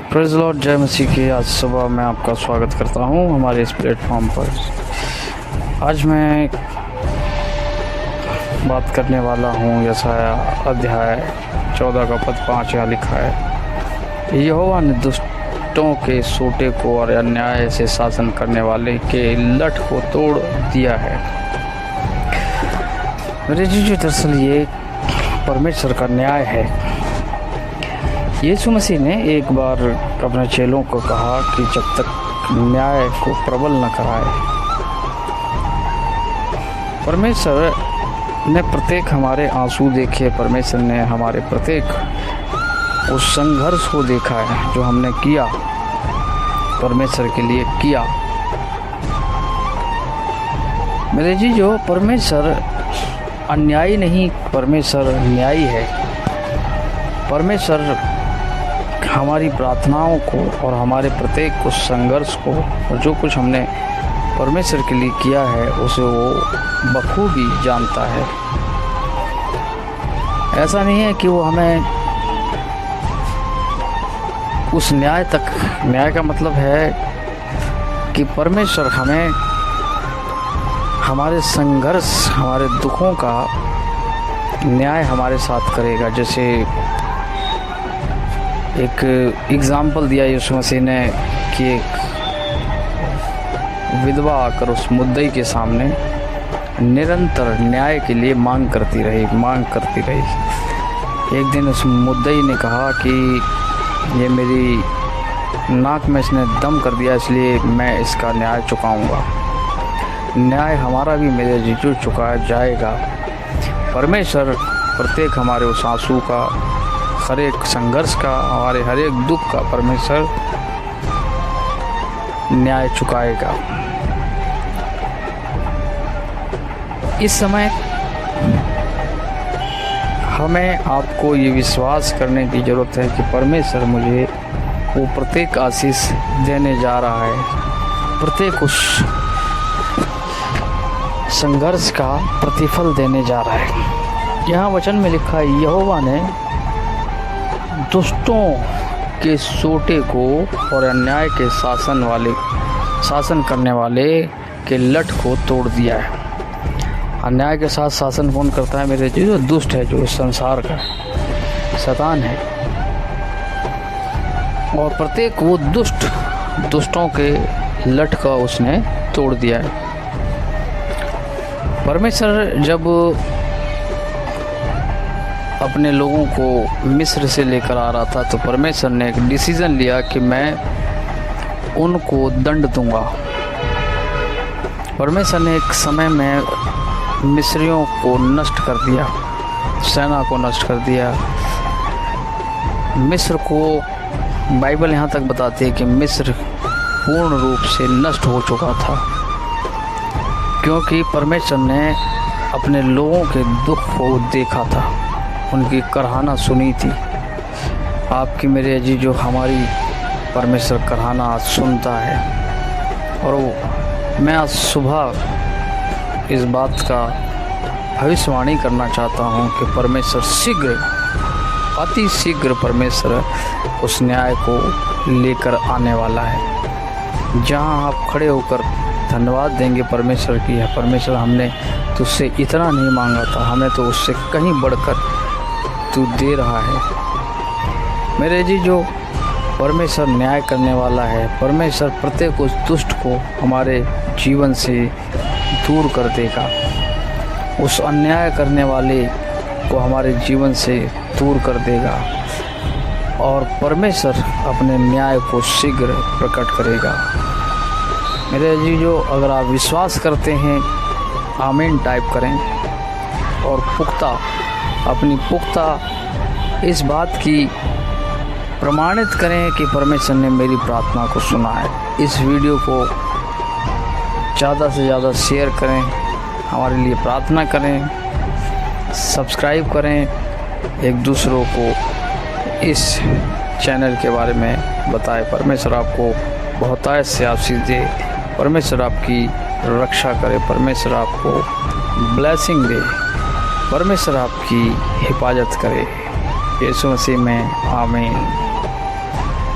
Praise Lord, जय मसीह की। आज सुबह मैं आपका स्वागत करता हूं हमारे इस प्लेटफॉर्म पर। आज मैं बात करने वाला हूं यशाया अध्याय 14 का पद 5 यहाँ लिखा है, यहोवा ने दुष्टों के सोटे को और अन्याय से शासन करने वाले के लठ को तोड़ दिया है। मेरे जी, दरअसल ये परमेश्वर का न्याय है। यीशु मसीह ने एक बार अपने चेलों को कहा कि जब तक न्याय को प्रबल न कराए। परमेश्वर ने प्रत्येक हमारे आंसू देखे, परमेश्वर ने हमारे प्रत्येक उस संघर्ष को देखा है जो हमने किया, परमेश्वर के लिए किया। मेरे जी, जो परमेश्वर अन्यायी नहीं, परमेश्वर न्यायी है। परमेश्वर हमारी प्रार्थनाओं को और हमारे प्रत्येक उस संघर्ष को और जो कुछ हमने परमेश्वर के लिए किया है उसे वो बखूबी जानता है। ऐसा नहीं है कि वो हमें उस न्याय तक, न्याय का मतलब है कि परमेश्वर हमें हमारे संघर्ष, हमारे दुखों का न्याय हमारे साथ करेगा। जैसे एक एग्ज़ाम्पल दिया यीशु मसीह ने कि एक विधवा आकर उस मुद्दई के सामने निरंतर न्याय के लिए मांग करती रही। एक दिन उस मुद्दई ने कहा कि ये मेरी नाक में इसने दम कर दिया, इसलिए मैं इसका न्याय चुकाऊंगा। न्याय हमारा भी मेरे जीजू चुकाया जाएगा। परमेश्वर प्रत्येक हमारे उस आंसू का, हर एक संघर्ष का, हमारे हर एक दुख का परमेश्वर न्याय चुकाएगा। इस समय हमें आपको ये विश्वास करने की ज़रूरत है कि परमेश्वर मुझे वो प्रत्येक आशीष देने जा रहा है, प्रत्येक उस संघर्ष का प्रतिफल देने जा रहा है। यहाँ वचन में लिखा है, यहोवा ने दुष्टों के सोटे को और अन्याय के शासन करने वाले के लठ को तोड़ दिया है। अन्याय के साथ शासन कौन करता है मेरे जी? जो दुष्ट है, जो इस संसार का शैतान है। और प्रत्येक वो दुष्टों के लठ का उसने तोड़ दिया है। परमेश्वर जब अपने लोगों को मिस्र से लेकर आ रहा था तो परमेश्वर ने एक डिसीज़न लिया कि मैं उनको दंड दूंगा। परमेश्वर ने एक समय में मिस्रियों को नष्ट कर दिया, सेना को नष्ट कर दिया। मिस्र को बाइबल यहाँ तक बताती है कि मिस्र पूर्ण रूप से नष्ट हो चुका था, क्योंकि परमेश्वर ने अपने लोगों के दुख को देखा था, उनकी कराहना सुनी थी। आपकी मेरे अजीज, जो हमारी परमेश्वर कराहना सुनता है। और मैं आज सुबह इस बात का भविष्यवाणी करना चाहता हूँ कि परमेश्वर शीघ्र, अति शीघ्र परमेश्वर उस न्याय को लेकर आने वाला है। जहाँ आप खड़े होकर धन्यवाद देंगे परमेश्वर की, है परमेश्वर हमने तुझसे इतना नहीं मांगा था, हमें तो उससे कहीं बढ़कर तू दे रहा है। मेरे जी, जो परमेश्वर न्याय करने वाला है, परमेश्वर प्रत्येक उस दुष्ट को हमारे जीवन से दूर कर देगा। उस अन्याय करने वाले को हमारे जीवन से दूर कर देगा और परमेश्वर अपने न्याय को शीघ्र प्रकट करेगा। मेरे जी, जो अगर आप विश्वास करते हैं, आमीन टाइप करें और अपनी पुख्ता इस बात की प्रमाणित करें कि परमेश्वर ने मेरी प्रार्थना को सुना है। इस वीडियो को ज़्यादा से ज़्यादा शेयर करें, हमारे लिए प्रार्थना करें, सब्सक्राइब करें, एक दूसरों को इस चैनल के बारे में बताएं। परमेश्वर आपको बहुतायत से आशीष दे, परमेश्वर आपकी रक्षा करे, परमेश्वर आपको ब्लेसिंग दे, परमेश्वर आपकी हिफाजत करे। यीशु मसीह में आमीन।